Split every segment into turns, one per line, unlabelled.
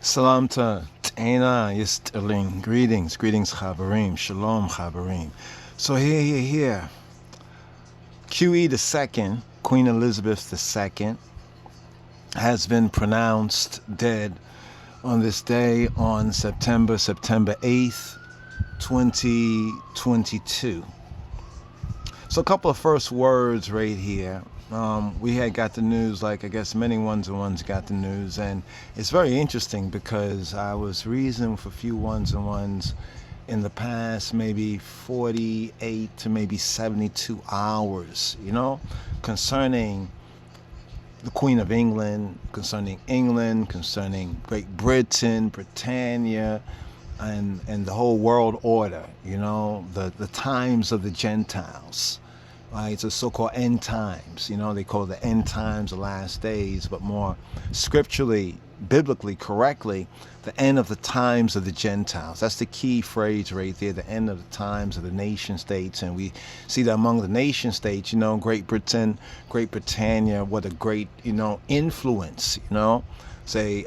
Salam to Tana Yisterling. Greetings, Chabarim. Shalom, Chabarim. So here. QE the second, Queen Elizabeth II, has been pronounced dead on this day on September 8th, 2022. So a couple of first words right here. We had got the news, like I guess many ones and ones got the news, and it's very interesting because I was reasoning with a few ones and ones in the past maybe 48 to maybe 72 hours, concerning the Queen of England, concerning Great Britain, Britannia, and the whole world order, the times of the Gentiles. Right, it's the so-called end times. They call it the end times, the last days, but more scripturally, biblically, correctly, the end of the times of the Gentiles. That's the key phrase right there, the end of the times of the nation states. And we see that among the nation states, Great Britain, Great Britannia, what a great, influence, say,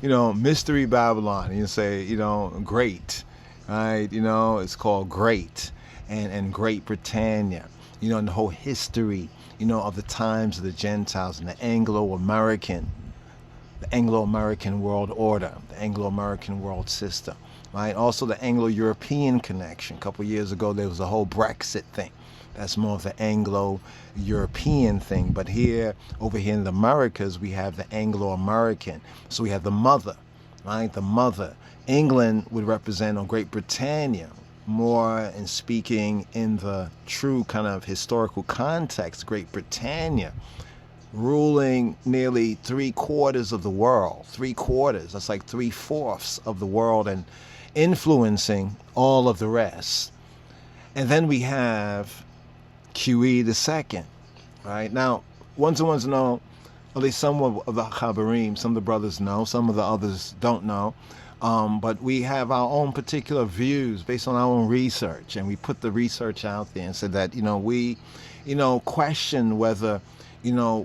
Mystery Babylon, you say, great, right? It's called great. And Great Britannia, and the whole history, of the times of the Gentiles and the Anglo-American world order, the Anglo-American world system, right? Also the Anglo-European connection. A couple of years ago, there was a whole Brexit thing. That's more of the Anglo-European thing. But over here in the Americas, we have the Anglo-American. So we have the mother, right? The mother. England would represent, or Great Britannia, more in speaking in the true kind of historical context, Great Britannia ruling nearly 3/4 of the world. 3/4, that's like 3/4 of the world, and influencing all of the rest. And then we have QE the second, right? Now, ones and ones know, at least some of the Chabarim, some of the brothers know, some of the others don't know. But we have our own particular views based on our own research, and we put the research out there and said that, we, question whether, the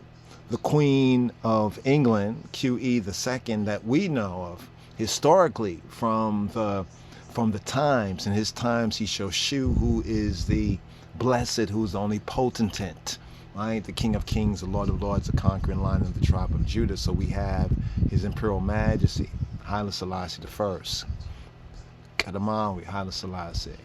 Queen of England, QE the second, that we know of historically from the times. In his times, he shall shew who is the blessed, who is the only potentate, right? The King of Kings, the Lord of Lords, the conquering Lion of the tribe of Judah. So we have His Imperial Majesty, Haile Selassie the First, Kadamawi, Haile Selassie,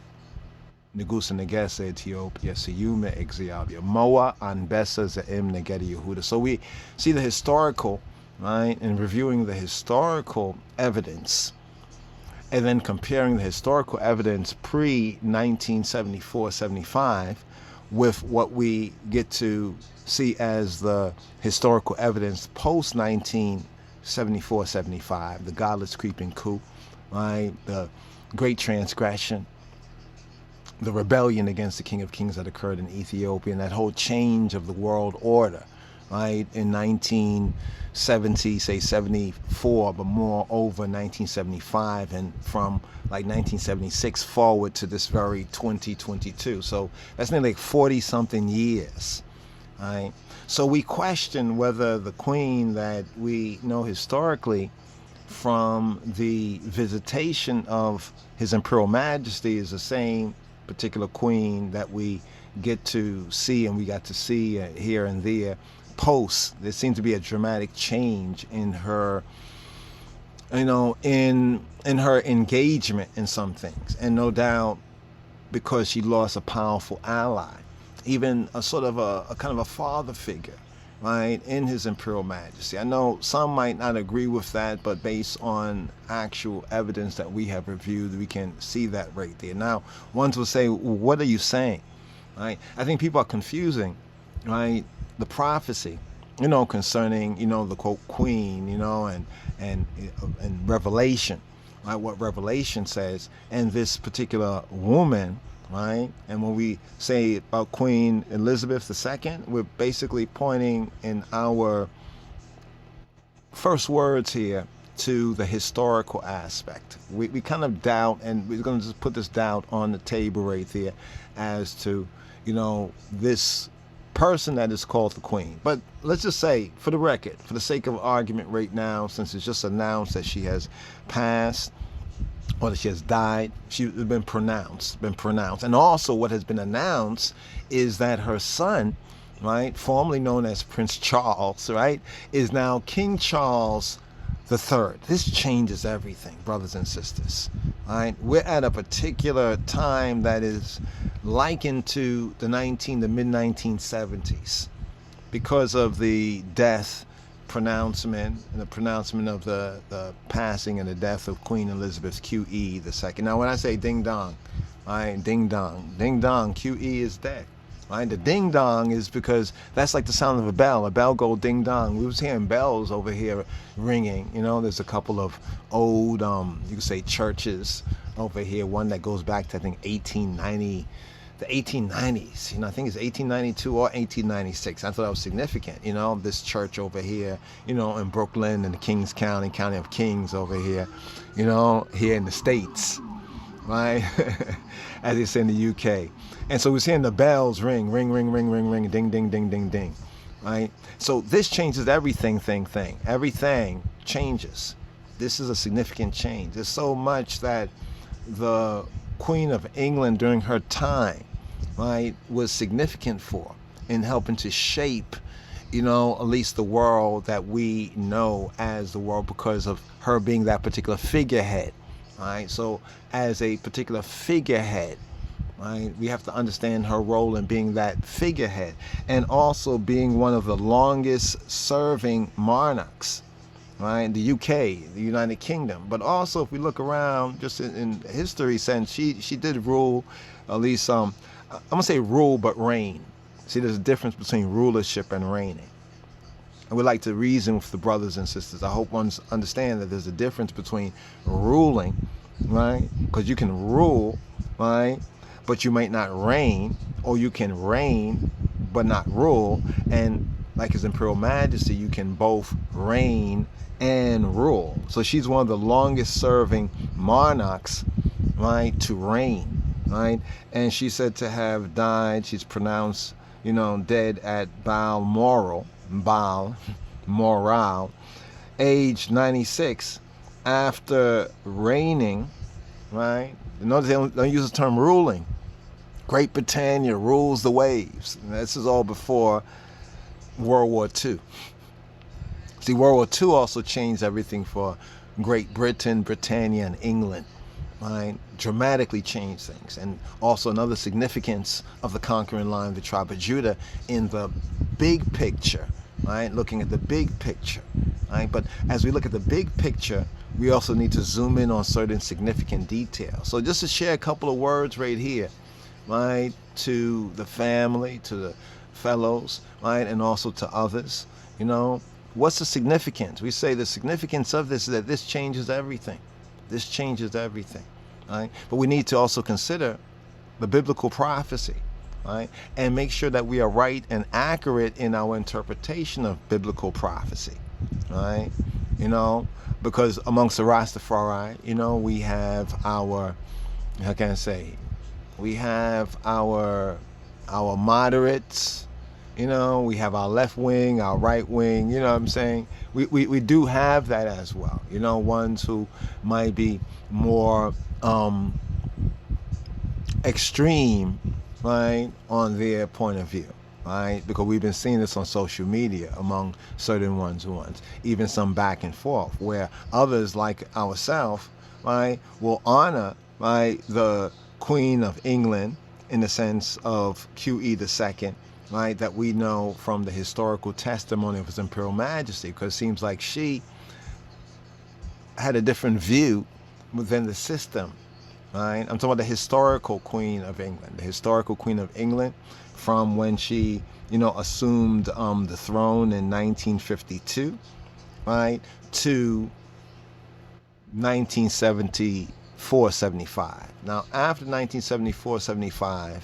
Negusa Negese, Ethiopia, Siyume, Exeabia, Moa, Anbesa, Zaim, Negedi, Yehuda. So we see the historical, right, and reviewing the historical evidence, and then comparing the historical evidence pre-1974-75 with what we get to see as the historical evidence post-1974-75, the godless creeping coup, right, the great transgression, the rebellion against the King of Kings that occurred in Ethiopia, and that whole change of the world order, right, in 1970, say 74, but more over 1975, and from like 1976 forward to this very 2022. So that's nearly like 40-something years, right? So we question whether the Queen that we know historically from the visitation of His Imperial Majesty is the same particular Queen that we get to see, and we got to see here and there post. There seemed to be a dramatic change in her, in her engagement in some things, and no doubt because she lost a powerful ally, even a sort of a kind of a father figure, right, in His Imperial Majesty. I know some might not agree with that, but based on actual evidence that we have reviewed, we can see that right there. Now, ones will say, well, what are you saying? Right? I think people are confusing, right, the prophecy, concerning, the quote queen, and Revelation, right, what Revelation says, and this particular woman, right? And when we say about Queen Elizabeth II, we're basically pointing in our first words here to the historical aspect. We kind of doubt, and we're going to just put this doubt on the table right there as to, this person that is called the queen. But let's just say, for the record, for the sake of argument right now, since it's just announced that she has passed or that she has died, she's been pronounced. And also what has been announced is that her son, right, formerly known as Prince Charles, right, is now King Charles III. This changes everything, brothers and sisters. Right? We're at a particular time that is likened to the mid-1970s because of the death pronouncement and the pronouncement of the passing and the death of Queen Elizabeth QE II. Now, when I say ding dong, right, ding dong, QE is dead. Right? The ding dong is because that's like the sound of a bell. A bell go ding dong. We was hearing bells over here ringing. You know, there's a couple of old, you could say, churches over here. One that goes back to, I think, 1890, the 1890s. You know, I think it's 1892 or 1896. I thought that was significant. You know, this church over here, you know, in Brooklyn and the Kings County, County of Kings over here, you know, here in the States. Right? As they say in the UK. And so we're seeing the bells ring, ring, ring, ring, ring, ring, ding, ding, ding, ding, ding. Right? So this changes everything, Everything changes. This is a significant change. There's so much that the Queen of England during her time, right, was significant for in helping to shape, you know, at least the world that we know as the world because of her being that particular figurehead. Right? So as a particular figurehead, right, we have to understand her role in being that figurehead and also being one of the longest serving monarchs, right? The UK, the United Kingdom. But also if we look around just in history sense, she did rule, at least, I'm going to say rule, but reign. See, there's a difference between rulership and reigning. I would like to reason with the brothers and sisters. I hope ones understand that there's a difference between ruling, right? Because you can rule, right? But you might not reign, or you can reign but not rule. And like His Imperial Majesty, you can both reign and rule. So she's one of the longest serving monarchs, right, to reign, right? And she's said to have died, she's pronounced, you know, dead at Balmoral, age 96, after reigning, right? Notice they don't use the term ruling. Great Britannia rules the waves. And this is all before World War II. See, World War II also changed everything for Great Britain, Britannia, and England. Right? Dramatically changed things. And also another significance of the conquering line of the tribe of Judah in the big picture. Right? Looking at the big picture. Right? But as we look at the big picture, we also need to zoom in on certain significant details. So just to share a couple of words right here, right, to the family, to the fellows, right, and also to others, you know, what's the significance? We say the significance of this is that this changes everything. This changes everything, right? But we need to also consider the biblical prophecy, right? And make sure that we are right and accurate in our interpretation of biblical prophecy, right? You know, because amongst the Rastafari, you know, we have our, how can I say, we have our moderates, you know, we have our left wing, our right wing, you know what I'm saying? We do have that as well, you know, ones who might be more extreme, right, on their point of view. Right? Because we've been seeing this on social media among certain ones, even some back and forth, where others like ourselves, right, will honor, right, the Queen of England in the sense of QE II, right, that we know from the historical testimony of His Imperial Majesty, because it seems like she had a different view within the system. Right? I'm talking about the historical Queen of England, from when she, you know, assumed the throne in 1952, right, to 1974-75. Now, after 1974-75,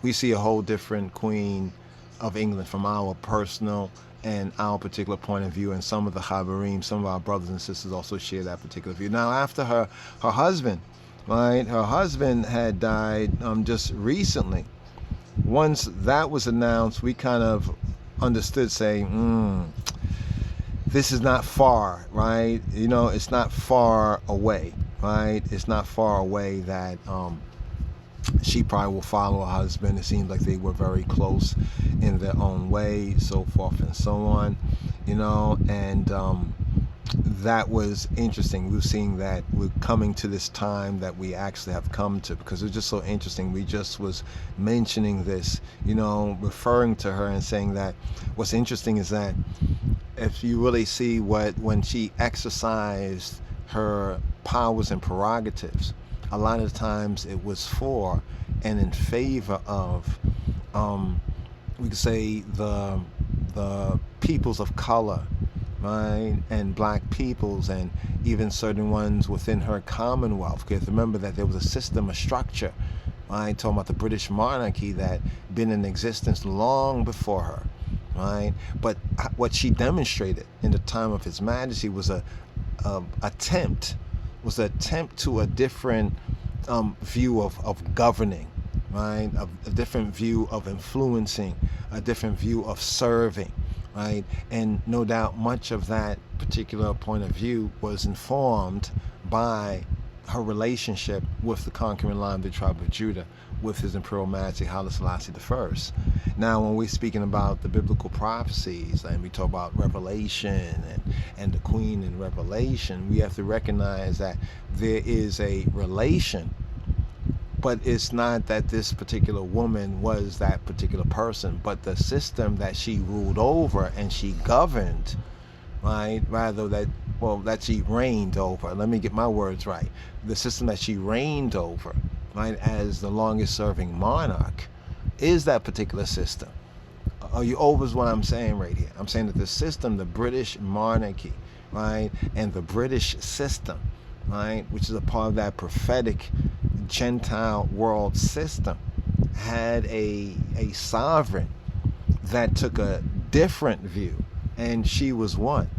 we see a whole different Queen of England from our personal and our particular point of view, and some of the Habarim, some of our brothers and sisters also share that particular view. Now, after her husband, right, her husband had died just recently, once that was announced, we kind of understood, saying, this is not far, right? You know, it's not far away, right? It's not far away that she probably will follow her husband. It seems like they were very close in their own way, so forth and so on, you know, and that was interesting. We're seeing that we're coming to this time that we actually have come to, because it was just so interesting. We just was mentioning this, you know, referring to her and saying that what's interesting is that if you really see when she exercised her powers and prerogatives, a lot of times it was for and in favor of, we could say, the peoples of color, right, and black peoples, and even certain ones within her commonwealth. Because remember that there was a system, a structure, right, talking about the British monarchy that been in existence long before her, right? But what she demonstrated in the time of His Majesty was an attempt to a different view of governing, right? A different view of influencing, a different view of serving, right? And no doubt much of that particular point of view was informed by her relationship with the conquering line of the tribe of Judah, with His Imperial Majesty Haile Selassie I. Now, when we're speaking about the biblical prophecies and we talk about Revelation and the Queen in Revelation, we have to recognize that there is a relation, but it's not that this particular woman was that particular person, but the system that she ruled over and she governed, right? Rather that she reigned over. Let me get my words right. The system that she reigned over, right, as the longest serving monarch, is that particular system. Are you over is what I'm saying right here? I'm saying that the system, the British monarchy, right, and the British system, right, which is a part of that prophetic Gentile world system, had a sovereign that took a different view, and she was one,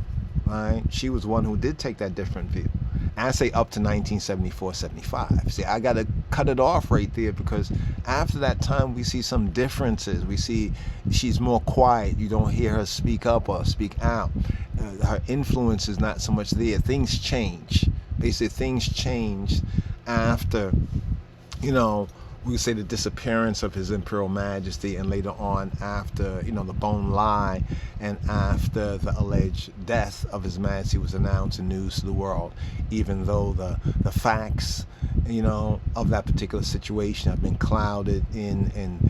right? She was one who did take that different view. I say up to 1974-75. See, I got to cut it off right there, because after that time we see some differences. We see she's more quiet. You don't hear her speak up or speak out. Her influence is not so much there. Things change. Basically, things changed after, you know, we would say the disappearance of His Imperial Majesty, and later on after, you know, the bone lie, and after the alleged death of His Majesty was announced and news to the world, even though the facts, you know, of that particular situation have been clouded in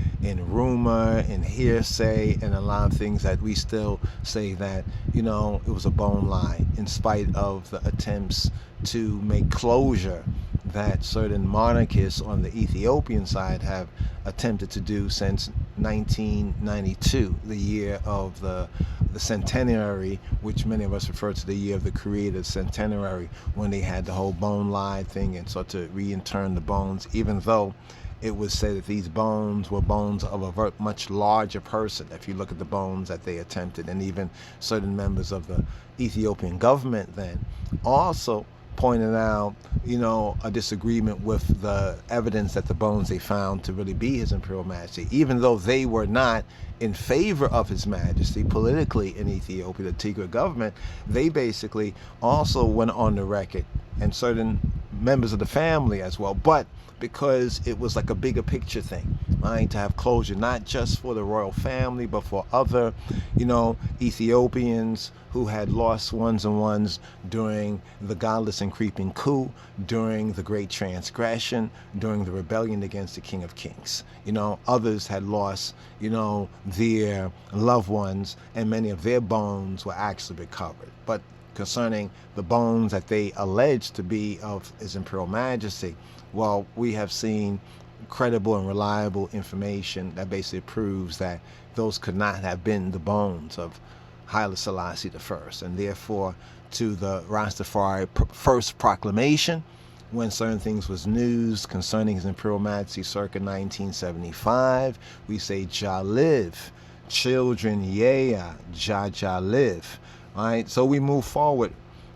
rumor and hearsay and a lot of things that we still say that, you know, it was a bone lie, in spite of the attempts to make closure that certain monarchists on the Ethiopian side have attempted to do since 1992, the year of the centenary, which many of us refer to the year of the Creator's centenary, when they had the whole bone lie thing and sought to reinturn the bones, even though it was said that these bones were bones of a much larger person. If you look at the bones that they attempted, and even certain members of the Ethiopian government then also pointed out, you know, a disagreement with the evidence that the bones they found to really be His Imperial Majesty, even though they were not in favor of His Majesty politically in Ethiopia, the Tigray government. They basically also went on the record, and certain members of the family as well, but because it was like a bigger picture thing, right, to have closure, not just for the royal family, but for other, you know, Ethiopians who had lost ones and ones during the godless and creeping coup, during the great transgression, during the rebellion against the King of Kings. You know, others had lost, you know, their loved ones, and many of their bones were actually recovered. But concerning the bones that they alleged to be of His Imperial Majesty, well, we have seen credible and reliable information that basically proves that those could not have been the bones of Haile Selassie I. And therefore, to the Rastafari first proclamation, when certain things was news concerning His Imperial Majesty circa 1975, we say Jah live, children yeah, Jah live. Right? So we move forward,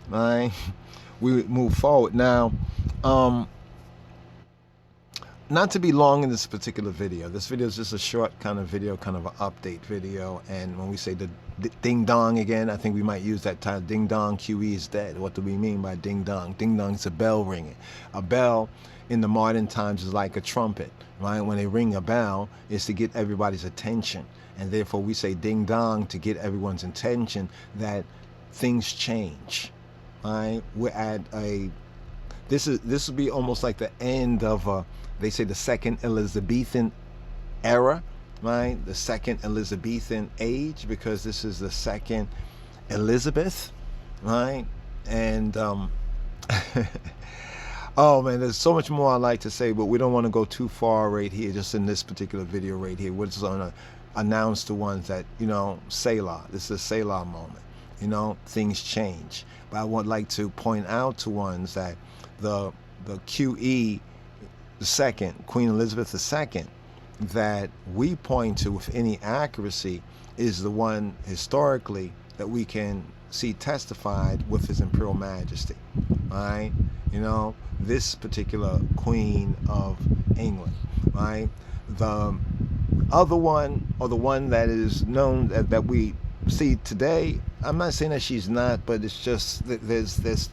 right? We move forward. Now, not to be long in this particular video. This video is just a short kind of video, kind of an update video. And when we say the ding dong again, I think we might use that time. Ding dong, QE is dead. What do we mean by ding dong? Ding dong is a bell ringing. A bell in the modern times is like a trumpet, right? When they ring a bell, it's to get everybody's attention. And therefore we say ding dong to get everyone's attention that things change, right? We're at a, this will be almost like the end of they say the second Elizabethan era, right? The second Elizabethan age, because this is the second Elizabeth, right? And oh man, there's so much more I'd like to say, but we don't want to go too far right here, just in this particular video right here. We're just going to announce the ones that, you know, Selah. This is a Selah moment. You know, things change. But I would like to point out to ones that the QE II, Queen Elizabeth II, that we point to with any accuracy is the one historically that we can see testified with His Imperial Majesty, right? You know, this particular Queen of England, right? The other one, or the one that is known that we see today, I'm not saying that she's not, but it's just that there's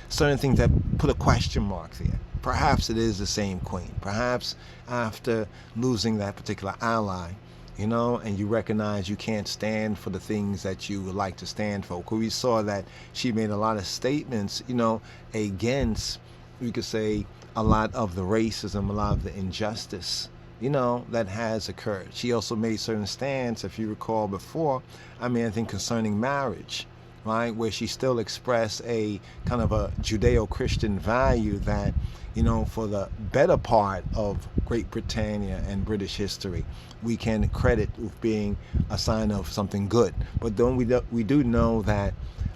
certain things that put a question mark there. Perhaps it is the same queen. Perhaps after losing that particular ally, you know, and you recognize you can't stand for the things that you would like to stand for. Because we saw that she made a lot of statements, you know, against, we could say, a lot of the racism, a lot of the injustice, you know, that has occurred. She also made certain stands, if you recall before, I think concerning marriage, right, where she still expressed a kind of a Judeo-Christian value that, you know, for the better part of Great Britannia and British history, we can credit with being a sign of something good. But then we do know that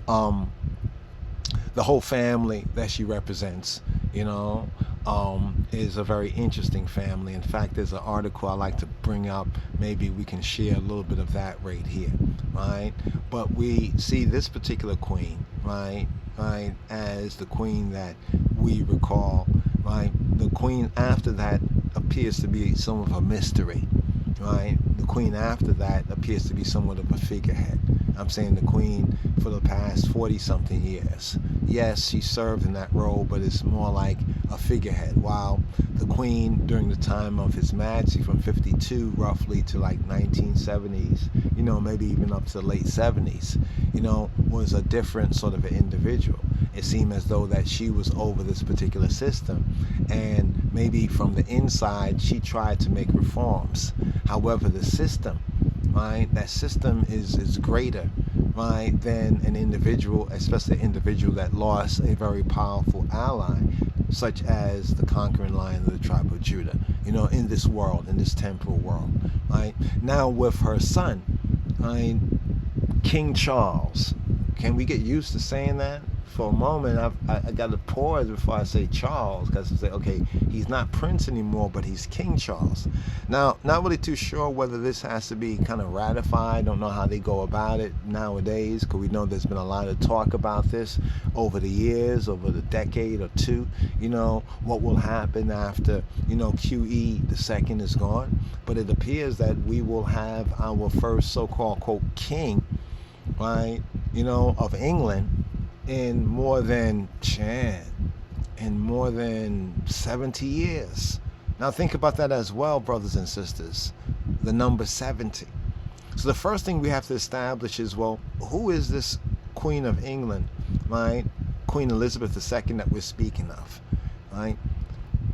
the whole family that she represents, you know, is a very interesting family. In fact, there's an article I like to bring up. Maybe we can share a little bit of that right here, right? But we see this particular queen, right, as the queen that we recall, right? The queen after that appears to be somewhat of a mystery, right? The queen after that appears to be somewhat of a figurehead. I'm saying the queen for the past 40-something years. Yes, she served in that role, but it's more like a figurehead. While the queen during the time of His Majesty from 52 roughly to like 1970s, you know, maybe even up to the late 70s, you know, was a different sort of an individual. It seemed as though that she was over this particular system, and maybe from the inside she tried to make reforms. However, the system, right, that system is greater, right, than an individual, especially an individual that lost a very powerful ally, such as the conquering lion of the tribe of Judah, you know, in this world, in this temporal world, right? Now with her son, right, King Charles. Can we get used to saying that? For a moment, I got to pause before I say Charles, because I say, okay, he's not Prince anymore, but he's King Charles. Now, not really too sure whether this has to be kind of ratified. Don't know how they go about it nowadays, because we know there's been a lot of talk about this over the years, over the decade or two. You know, what will happen after, you know, QE the second is gone. But it appears that we will have our first so-called, quote, king, right, you know, of England in more than 70 years. Now think about that as well, brothers and sisters, the number 70. So the first thing we have to establish is, well, who is this Queen of England, right? Queen Elizabeth II that we're speaking of, right?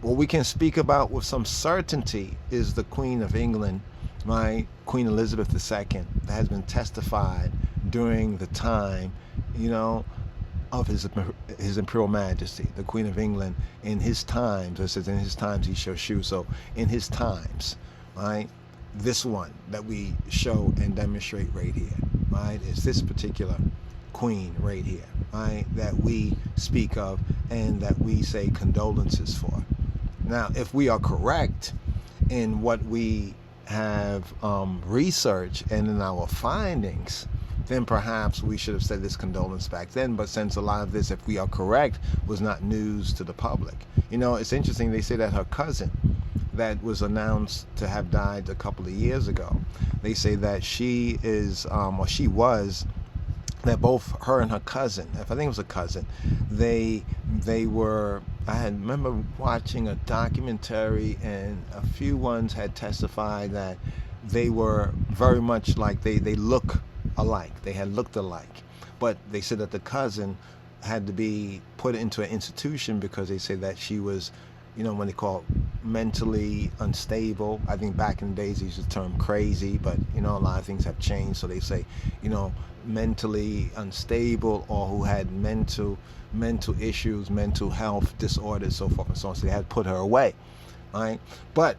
What we can speak about with some certainty is the Queen of England, right? Queen Elizabeth II, that has been testified during the time, you know, of his Imperial Majesty, the Queen of England, in his times. It says in his times he shall shew. So in his times, right, this one that we show and demonstrate right here, right, is this particular queen right here, right, that we speak of and that we say condolences for. Now, if we are correct in what we have researched and in our findings, then perhaps we should have said this condolence back then. But since a lot of this, if we are correct, was not news to the public. You know, it's interesting, they say that her cousin, that was announced to have died a couple of years ago. They say that she is, or she was, that both her and her cousin, if I think it was a cousin, they were, I had remember watching a documentary, and a few ones had testified that they were very much like, they look alike. They had looked alike. But they said that the cousin had to be put into an institution because they say that she was, you know, when they call it mentally unstable. I think back in the days they used the term crazy, but you know, a lot of things have changed. So they say, you know, mentally unstable, or who had mental issues, mental health disorders, so forth and so on. So they had to put her away, right? But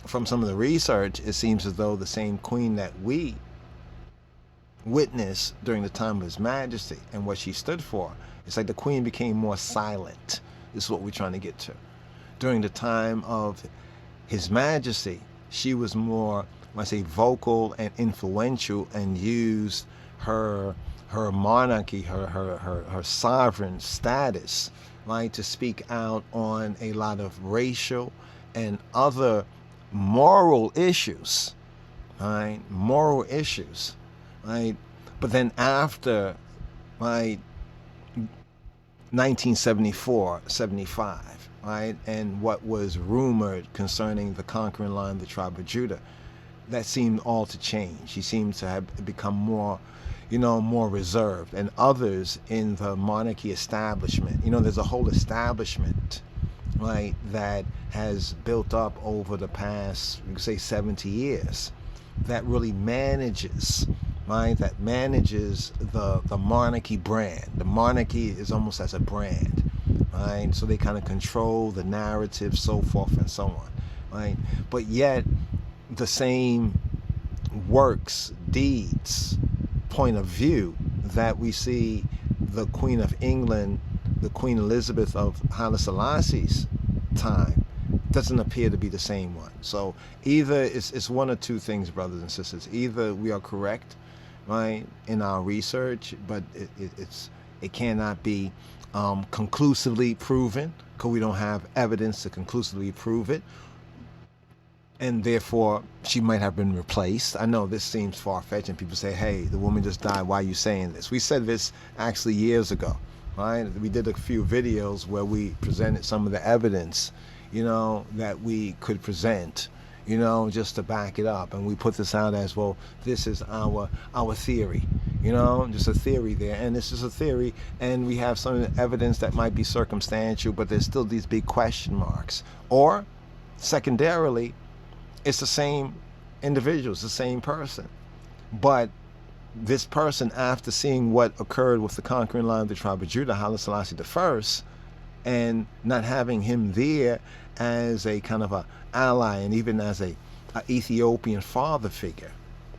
from some of the research, it seems as though the same queen that we witnessed during the time of His Majesty and what she stood for, it's like the queen became more silent. This is what we're trying to get to. During the time of His Majesty, she was more, when I say, vocal and influential, and used her monarchy, her sovereign status, right, to speak out on a lot of racial and other moral issues, right? Moral issues, right? But then after, right, 1974, 75, right, and what was rumored concerning the conquering line of the tribe of Judah, that seemed all to change. She seemed to have become more, you know, more reserved. And others in the monarchy establishment, you know, there's a whole establishment, right, that has built up over the past, you could say, 70 years, that really manages, right, that manages the monarchy brand. The monarchy is almost as a brand, right? So they kind of control the narrative, so forth and so on, right? But yet the same works, deeds, point of view that we see the Queen of England, the Queen Elizabeth of Haile Selassie's time, doesn't appear to be the same one. So either it's one or two things, brothers and sisters. Either we are correct, right, in our research, but it cannot be conclusively proven, because we don't have evidence to conclusively prove it, and therefore she might have been replaced. I know this seems far-fetched, and people say, hey, the woman just died, why are you saying this? We said this actually years ago, right? We did a few videos where we presented some of the evidence, you know, that we could present, you know, just to back it up. And we put this out as, well, this is our theory, you know, just a theory there. And this is a theory, and we have some evidence that might be circumstantial, but there's still these big question marks. Or secondarily, it's the same individual, it's the same person. But this person, after seeing what occurred with the conquering line of the tribe of Judah, Haile Selassie I, and not having him there as a kind of a ally, and even as a Ethiopian father figure,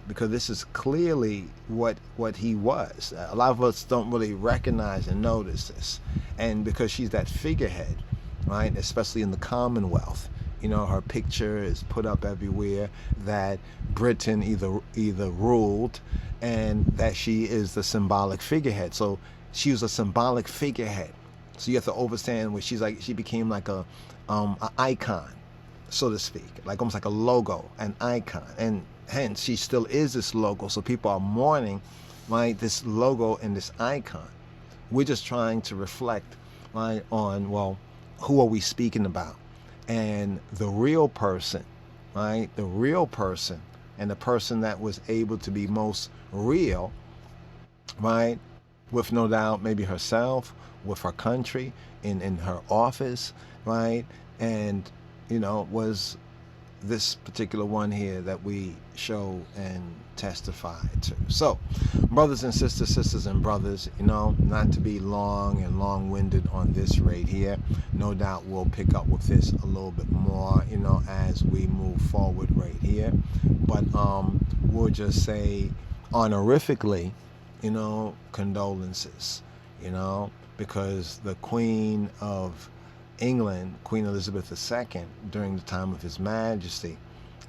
because this is clearly what he was. A lot of us don't really recognize and notice this. And because she's that figurehead, right, especially in the Commonwealth, you know, her picture is put up everywhere, that Britain either ruled, and that she is the symbolic figurehead. So she was a symbolic figurehead. So you have to understand where she became like a icon, so to speak, like almost like a logo, an icon, and hence she still is this logo. So people are mourning, right, this logo and this icon. We're just trying to reflect, right, on, well, who are we speaking about? And the real person, right, the real person, and the person that was able to be most real, right, with no doubt maybe herself, with her country, in her office, right, and, you know, was this particular one here that we show and testify to. So, brothers and sisters, sisters and brothers, you know, not to be long and long-winded on this right here. No doubt we'll pick up with this a little bit more, you know, as we move forward right here. But we'll just say honorifically, you know, condolences, you know, because the Queen of England, Queen Elizabeth II, during the time of His Majesty,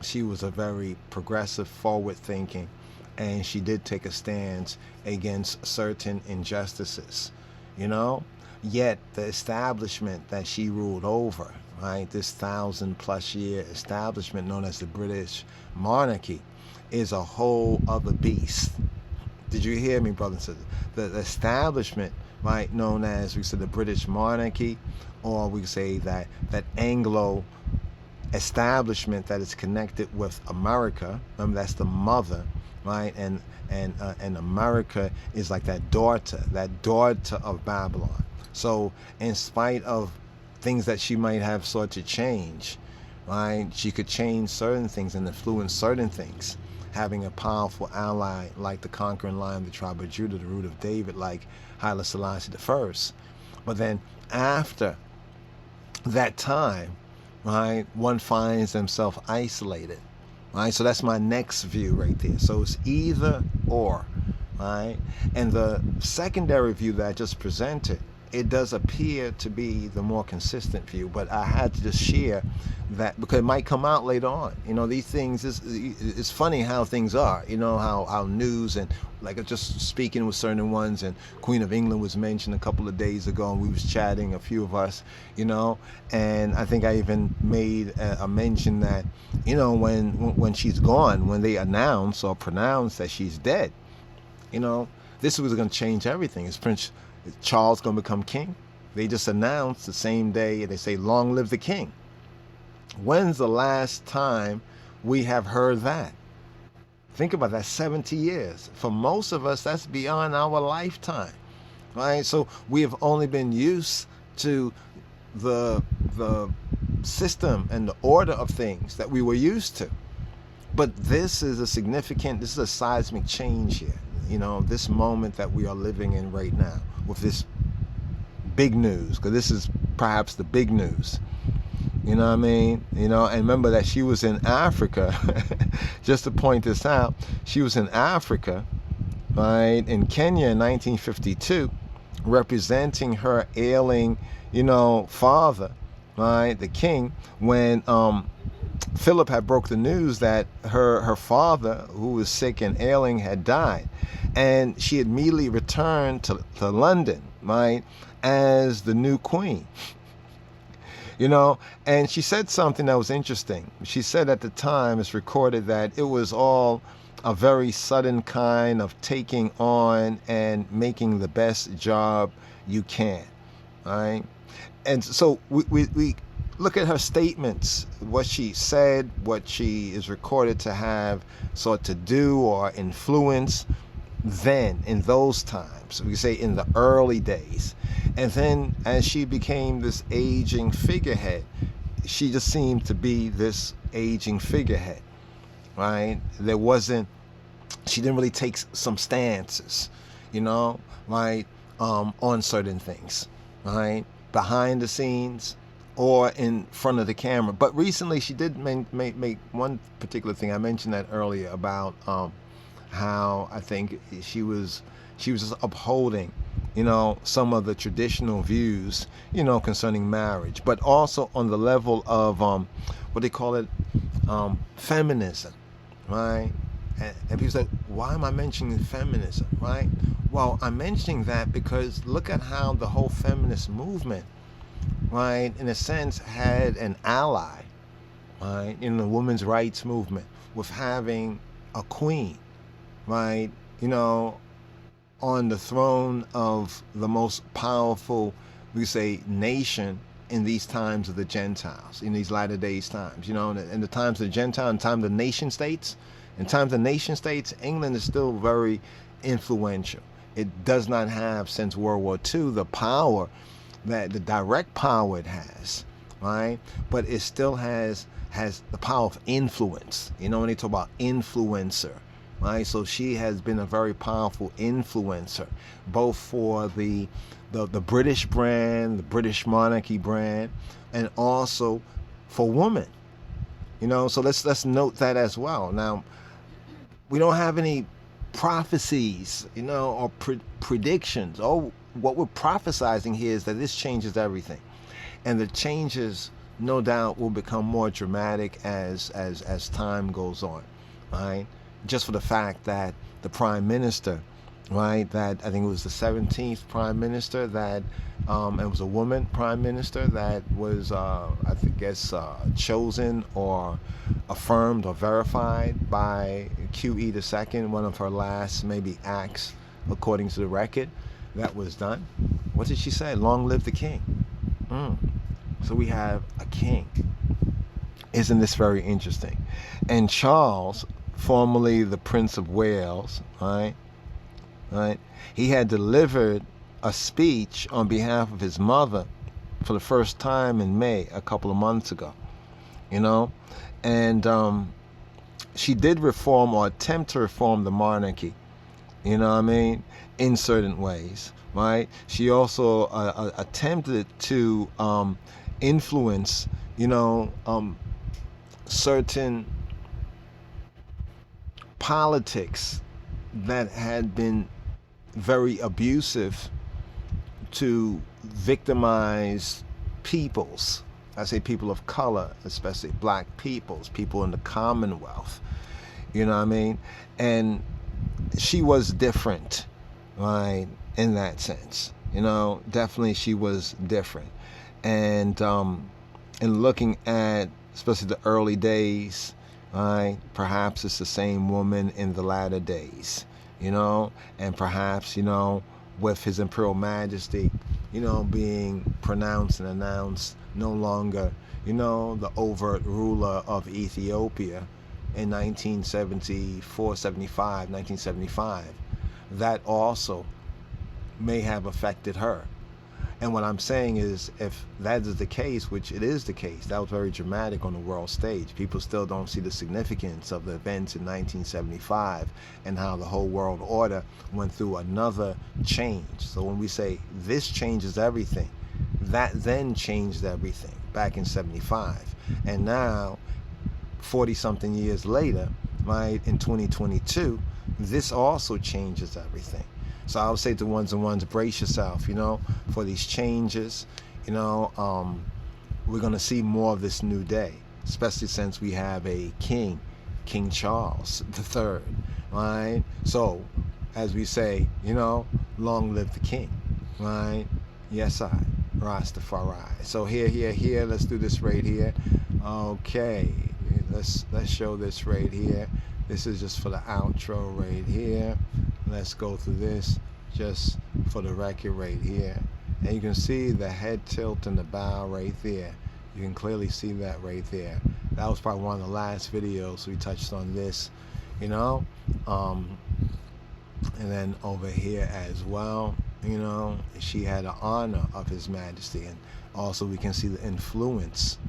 she was a very progressive, forward-thinking, and she did take a stance against certain injustices, you know. Yet the establishment that she ruled over, right, this 1,000+ year establishment known as the British monarchy, is a whole other beast. Did you hear me, brothers and sisters? The establishment, right, known as, we said, the British monarchy, or we say that Anglo establishment that is connected with America. Remember, that's the mother, right? And America is like that daughter of Babylon. So in spite of things that she might have sought to change, right, she could change certain things and influence certain things, having a powerful ally like the conquering lion of the tribe of Judah, the root of David, like Haile Selassie I. But then after that time, right, one finds themselves isolated, right? So that's my next view right there. So it's either or, right? And the secondary view that I just presented, it does appear to be the more consistent view, but I had to just share that because it might come out later on. You know, these things, it's funny how things are, you know, how our news, and like just speaking with certain ones, and Queen of England was mentioned a couple of days ago, and we was chatting, a few of us, you know, and I think I even made a mention that, you know, when she's gone, when they announce or pronounce that she's dead, you know, this was going to change everything. Is Prince Charles going to become king? They just announced the same day, they say, long live the king. When's the last time we have heard that? Think about that, 70 years. For most of us, that's beyond our lifetime, right? So we have only been used to the system and the order of things that we were used to. But this is a seismic change here. You know, this moment that we are living in right now with this big news, because this is perhaps the big news. You know what I mean? You know, and remember that she was in Africa, just to point this out, she was in Africa, right, in Kenya in 1952, representing her ailing, you know, father, right, the king, when Philip had broke the news that her father, who was sick and ailing, had died. And she immediately returned to London, right, as the new queen. You know, and she said something that was interesting. She said at the time, it's recorded, that it was all a very sudden kind of taking on and making the best job you can, right? And so we look at her statements, what she said, what she is recorded to have sought to do or influence then, in those times, we say in the early days. And then as she became this aging figurehead, she just seemed to be this aging figurehead, right? She didn't really take some stances, you know, right, on certain things, right, behind the scenes or in front of the camera. But recently she did make one particular thing. I mentioned that earlier about how I think she was just upholding, you know, some of the traditional views, you know, concerning marriage, but also on the level of what they call it, feminism, right? And people say, why am I mentioning feminism, right? Well, I'm mentioning that because look at how the whole feminist movement, right, in a sense had an ally, right, in the women's rights movement, with having a queen, right, you know, on the throne of the most powerful, we say, nation in these times of the Gentiles, in these latter days times, you know, in the times of the Gentile, in times of the nation states. In times of nation states, England is still very influential. It does not have, since World War II, the power, that the direct power it has, right? But it still has the power of influence. You know, when they talk about influencer, right? So she has been a very powerful influencer, both for the British brand, the British monarchy brand, and also for women. You know, so let's note that as well. Now, we don't have any prophecies, you know, or predictions. Oh, what we're prophesizing here is that this changes everything, and the changes, no doubt, will become more dramatic as time goes on, right? Just for the fact that the prime minister, right? That I think it was the 17th prime minister that, it was a woman prime minister that was, chosen or affirmed or verified by QE the second, one of her last maybe acts, according to the record, that was done. What did she say? Long live the king. Mm. So we have a king. Isn't this very interesting? And Charles, formerly the Prince of Wales, right? Right? He had delivered a speech on behalf of his mother for the first time in May, a couple of months ago, you know? And she did reform or attempt to reform the monarchy, you know what I mean, in certain ways, right? She also attempted to influence, certain politics that had been very abusive to victimize peoples. I say people of color, especially black peoples, people in the Commonwealth. You know what I mean? And she was different, right? In that sense, definitely she was different. And in looking at especially the early days, right? Perhaps it's the same woman in the latter days, and perhaps, with His Imperial Majesty, being pronounced and announced no longer, the overt ruler of Ethiopia in 1975, that also may have affected her. And what I'm saying is, if that is the case, which it is the case, that was very dramatic on the world stage. People still don't see the significance of the events in 1975 and how the whole world order went through another change. So when we say this changes everything, that then changed everything back in 75. And now, 40-something years later, right, in 2022, this also changes everything. So I would say to ones and ones, brace yourself, for these changes. We're going to see more of this new day, especially since we have a king, King Charles III, right? So, as we say, long live the king, right? Yes, Rastafari. So here, let's do this right here. Okay, let's show this right here. This is just for the outro right here. Let's go through this just for the record right here. And you can see the head tilt and the bow right there. You can clearly see that right there. That was probably one of the last videos we touched on this, and then over here as well, she had an honor of His Majesty. And also we can see the influence,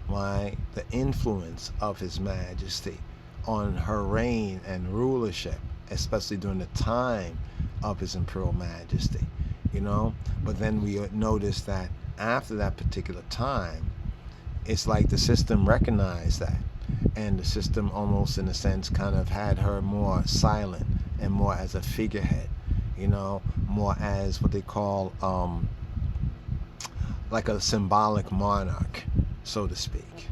right? The influence of His Majesty on her reign and rulership, especially during the time of His Imperial Majesty, But then we notice that after that particular time, it's like the system recognized that. And the system almost, in a sense, kind of had her more silent and more as a figurehead, more as what they call like a symbolic monarch, so to speak.